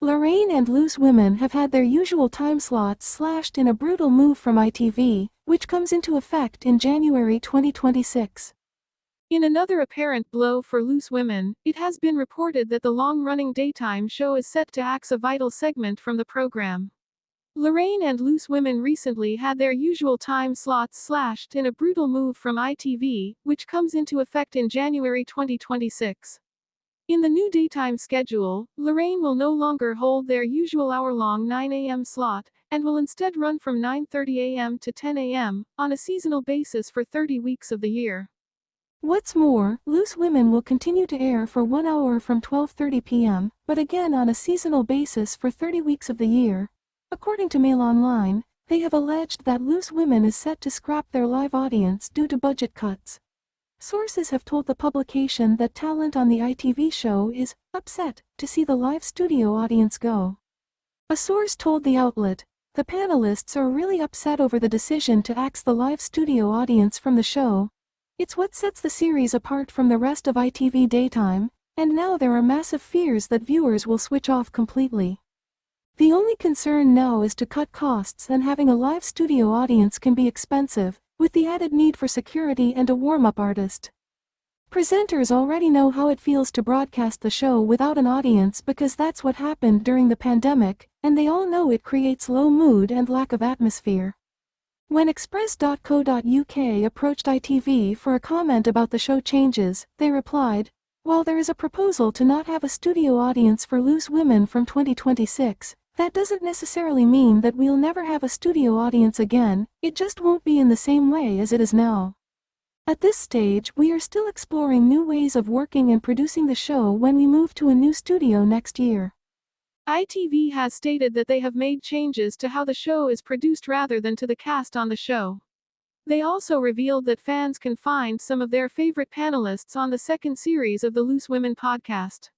Lorraine and Loose Women have had their usual time slots slashed in a brutal move from ITV, which comes into effect in January 2026. In another apparent blow for Loose Women, it has been reported that the long-running daytime show is set to axe a vital segment from the program. Lorraine and Loose Women recently had their usual time slots slashed in a brutal move from ITV, which comes into effect in January 2026. In the new daytime schedule, Lorraine will no longer hold their usual hour-long 9 a.m. slot, and will instead run from 9:30 a.m. to 10 a.m., on a seasonal basis for 30 weeks of the year. What's more, Loose Women will continue to air for 1 hour from 12:30 p.m., but again on a seasonal basis for 30 weeks of the year. According to Mail Online, they have alleged that Loose Women is set to scrap their live audience due to budget cuts. Sources have told the publication that talent on the ITV show is upset to see the live studio audience go. A source told the outlet, "The panelists are really upset over the decision to axe the live studio audience from the show. It's what sets the series apart from the rest of ITV daytime, and now there are massive fears that viewers will switch off completely. The only concern now is to cut costs, and having a live studio audience can be expensive, with the added need for security and a warm-up artist. Presenters already know how it feels to broadcast the show without an audience because that's what happened during the pandemic, and they all know it creates low mood and lack of atmosphere." When Express.co.uk approached ITV for a comment about the show changes, they replied, "While there is a proposal to not have a studio audience for Loose Women from 2026, that doesn't necessarily mean that we'll never have a studio audience again, it just won't be in the same way as it is now. At this stage, we are still exploring new ways of working and producing the show when we move to a new studio next year." ITV has stated that they have made changes to how the show is produced rather than to the cast on the show. They also revealed that fans can find some of their favorite panelists on the second series of the Loose Women podcast.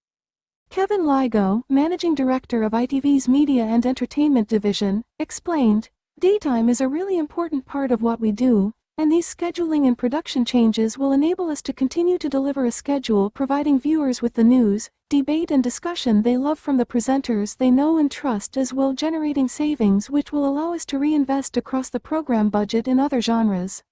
Kevin Ligo, managing director of ITV's Media and Entertainment Division, explained, "Daytime is a really important part of what we do, and these scheduling and production changes will enable us to continue to deliver a schedule providing viewers with the news, debate and discussion they love from the presenters they know and trust, as well generating savings which will allow us to reinvest across the program budget in other genres.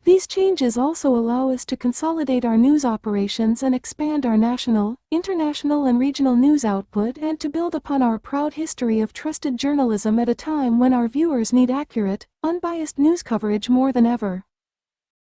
These changes also allow us to consolidate our news operations and expand our national, international and regional news output, and to build upon our proud history of trusted journalism at a time when our viewers need accurate, unbiased news coverage more than ever."